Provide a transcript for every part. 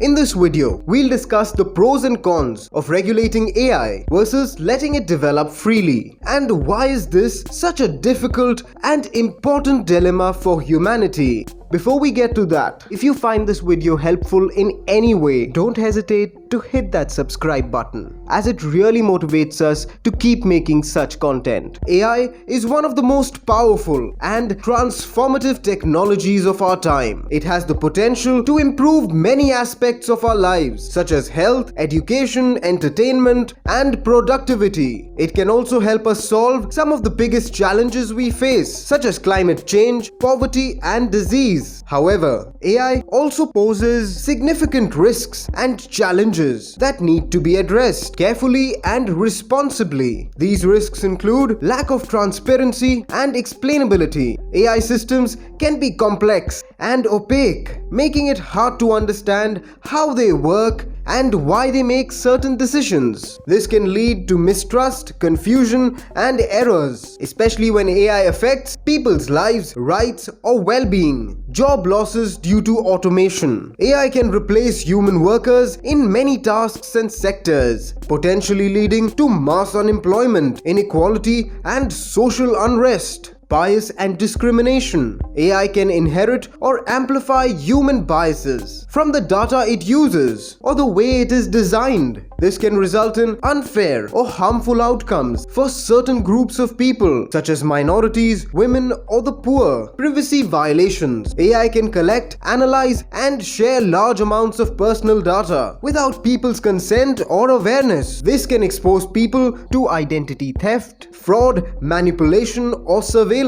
In this video, we'll discuss the pros and cons of regulating AI versus letting it develop freely. And why is this such a difficult and important dilemma for humanity? Before we get to that, if you find this video helpful in any way, don't hesitate to hit that subscribe button, as it really motivates us to keep making such content. AI is one of the most powerful and transformative technologies of our time. It has the potential to improve many aspects of our lives, such as health, education, entertainment, and productivity. It can also help us solve some of the biggest challenges we face, such as climate change, poverty, and disease. However, AI also poses significant risks and challenges that need to be addressed carefully and responsibly. These risks include lack of transparency and explainability. AI systems can be complex and opaque, making it hard to understand how they work and why they make certain decisions. This can lead to mistrust, confusion, and errors, especially when AI affects people's lives, rights, or well-being. Job losses due to automation. AI can replace human workers in many tasks and sectors, potentially leading to mass unemployment, inequality, and social unrest. Bias and discrimination. AI can inherit or amplify human biases from the data it uses or the way it is designed. This can result in unfair or harmful outcomes for certain groups of people, such as minorities, women, or the poor. Privacy violations. AI can collect, analyze, and share large amounts of personal data without people's consent or awareness. This can expose people to identity theft, fraud, manipulation, or surveillance.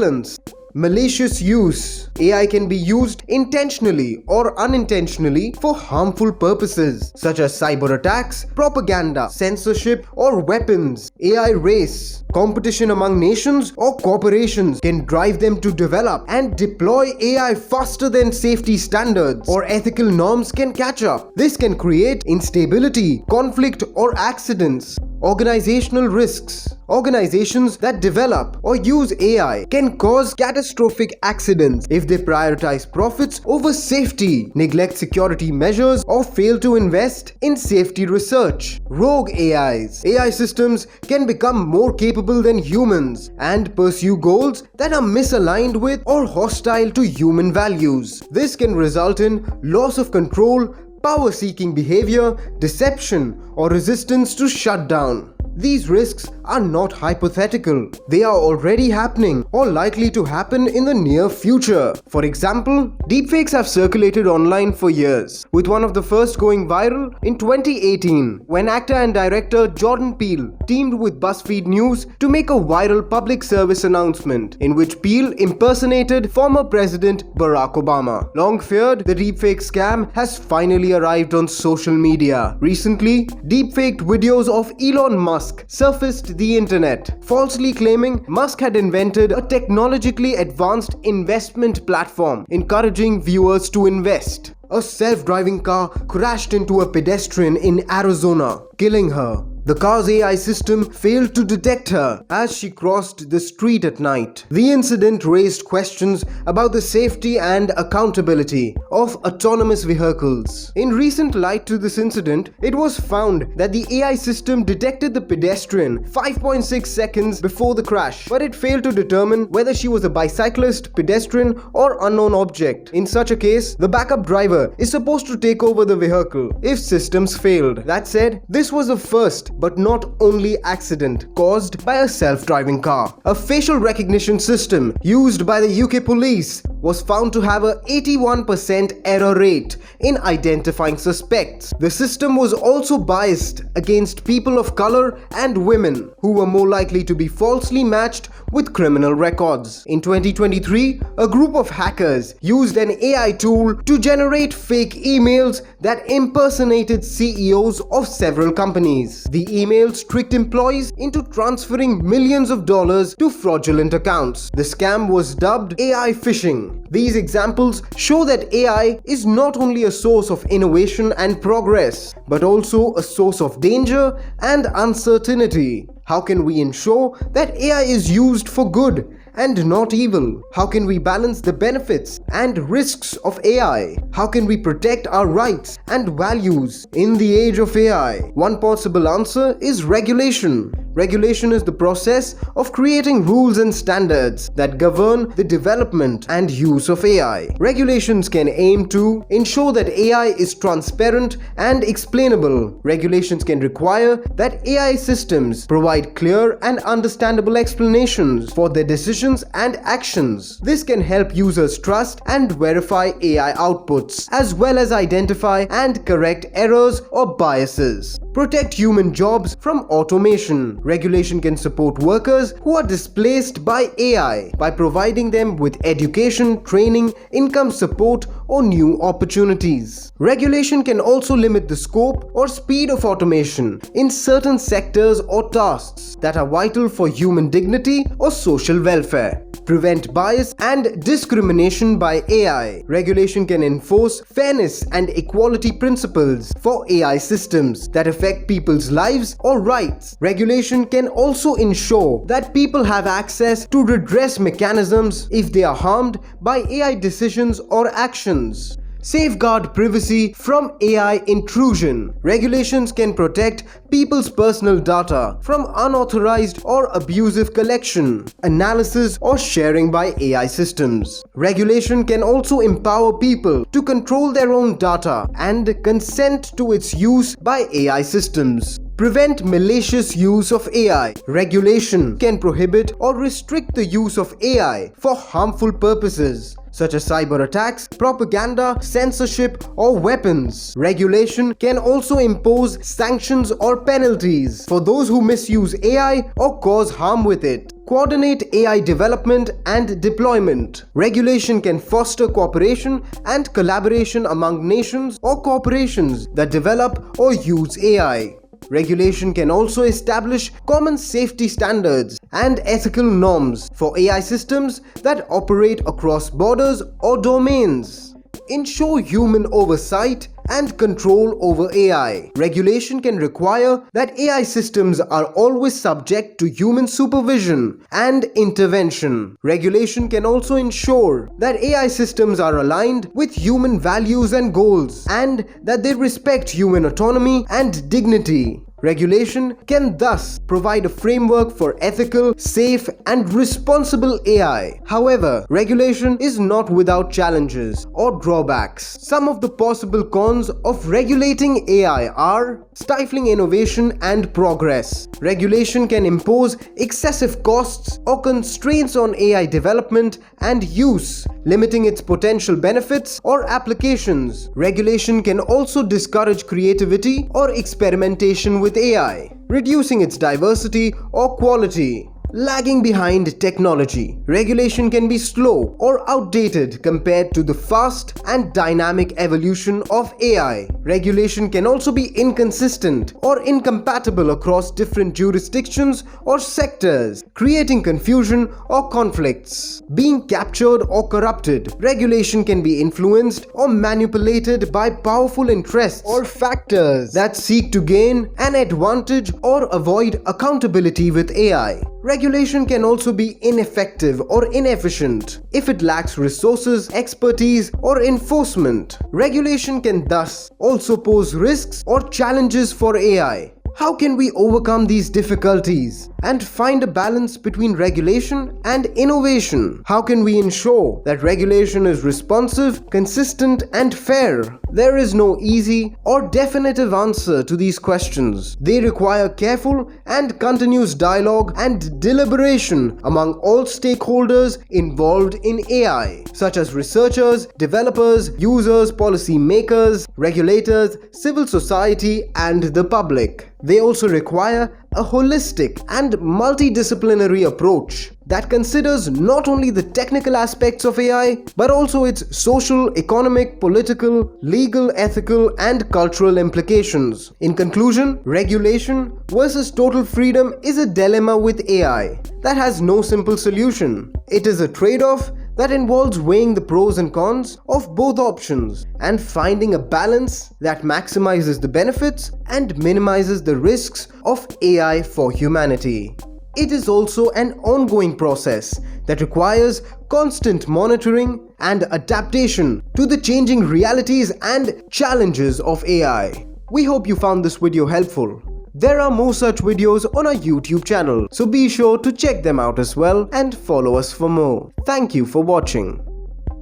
Malicious use. AI can be used intentionally or unintentionally for harmful purposes, such as cyber attacks, propaganda, censorship, or weapons. AI race. Competition among nations or corporations can drive them to develop and deploy AI faster than safety standards or ethical norms can catch up. This can create instability, conflict, or accidents. Organizational risks. Organizations that develop or use AI can cause catastrophic accidents if they prioritize profits over safety, neglect security measures, or fail to invest in safety research. Rogue AIs. AI systems can become more capable than humans and pursue goals that are misaligned with or hostile to human values. This can result in loss of control, power-seeking behavior, deception, or resistance to shutdown. These risks are not hypothetical. They are already happening or likely to happen in the near future. For example, deepfakes have circulated online for years, with one of the first going viral in 2018 when actor and director Jordan Peele teamed with BuzzFeed News to make a viral public service announcement in which Peele impersonated former President Barack Obama. Long feared, the deepfake scam has finally arrived on social media. Recently, deepfaked videos of Elon Musk surfaced the internet, falsely claiming Musk had invented a technologically advanced investment platform, encouraging viewers to invest. A self-driving car crashed into a pedestrian in Arizona, killing her. The car's AI system failed to detect her as she crossed the street at night. The incident raised questions about the safety and accountability of autonomous vehicles. In recent light to this incident, it was found that the AI system detected the pedestrian 5.6 seconds before the crash, but it failed to determine whether she was a bicyclist, pedestrian, or unknown object. In such a case, the backup driver is supposed to take over the vehicle if systems failed. That said, this was a first but not only accident caused by a self-driving car. A facial recognition system used by the UK police was found to have a 81% error rate in identifying suspects. The system was also biased against people of color and women, who were more likely to be falsely matched with criminal records. In 2023, a group of hackers used an AI tool to generate fake emails that impersonated CEOs of several companies. The emails tricked employees into transferring millions of dollars to fraudulent accounts. The scam was dubbed AI phishing. These examples show that AI is not only a source of innovation and progress, but also a source of danger and uncertainty. How can we ensure that AI is used for good and not evil? How can we balance the benefits and risks of AI? How can we protect our rights and values in the age of AI? One possible answer is regulation. Regulation is the process of creating rules and standards that govern the development and use of AI. Regulations can aim to ensure that AI is transparent and explainable. Regulations can require that AI systems provide clear and understandable explanations for their decisions and actions. This can help users trust and verify AI outputs, as well as identify and correct errors or biases. Protect human jobs from automation. Regulation can support workers who are displaced by AI by providing them with education, training, income support, or new opportunities. Regulation can also limit the scope or speed of automation in certain sectors or tasks that are vital for human dignity or social welfare. Prevent bias and discrimination by AI. Regulation can enforce fairness and equality principles for AI systems that affect people's lives or rights. Regulation can also ensure that people have access to redress mechanisms if they are harmed by AI decisions or actions. Safeguard privacy from AI intrusion. Regulations can protect people's personal data from unauthorized or abusive collection, analysis, or sharing by AI systems. Regulation can also empower people to control their own data and consent to its use by AI systems. Prevent malicious use of AI. Regulation can prohibit or restrict the use of AI for harmful purposes, such as cyber attacks, propaganda, censorship, or weapons. Regulation can also impose sanctions or penalties for those who misuse AI or cause harm with it. Coordinate AI development and deployment. Regulation can foster cooperation and collaboration among nations or corporations that develop or use AI. Regulation can also establish common safety standards and ethical norms for AI systems that operate across borders or domains. Ensure human oversight and control over AI. Regulation can require that AI systems are always subject to human supervision and intervention. Regulation can also ensure that AI systems are aligned with human values and goals, and that they respect human autonomy and dignity. Regulation can thus provide a framework for ethical, safe, and responsible AI. However, regulation is not without challenges or drawbacks. Some of the possible cons of regulating AI are stifling innovation and progress. Regulation can impose excessive costs or constraints on AI development and use, limiting its potential benefits or applications. Regulation can also discourage creativity or experimentation with AI, reducing its diversity or quality. Lagging behind technology. Regulation can be slow or outdated compared to the fast and dynamic evolution of AI. Regulation can also be inconsistent or incompatible across different jurisdictions or sectors, creating confusion or conflicts. Being captured or corrupted. Regulation can be influenced or manipulated by powerful interests or factors that seek to gain an advantage or avoid accountability with AI. Regulation can also be ineffective or inefficient if it lacks resources, expertise, or enforcement. Regulation can thus also pose risks or challenges for AI. How can we overcome these difficulties and find a balance between regulation and innovation? How can we ensure that regulation is responsive, consistent, and fair? There is no easy or definitive answer to these questions. They require careful and continuous dialogue and deliberation among all stakeholders involved in AI, such as researchers, developers, users, policy makers, regulators, civil society, and the public. They also require a holistic and multidisciplinary approach that considers not only the technical aspects of AI, but also its social, economic, political, legal, ethical, and cultural implications. In conclusion, regulation versus total freedom is a dilemma with AI that has no simple solution. It is a trade-off that involves weighing the pros and cons of both options and finding a balance that maximizes the benefits and minimizes the risks of AI for humanity. it is also an ongoing process that requires constant monitoring and adaptation to the changing realities and challenges of AI. We hope you found this video helpful. There are more such videos on our YouTube channel, so be sure to check them out as well and follow us for more. Thank you for watching.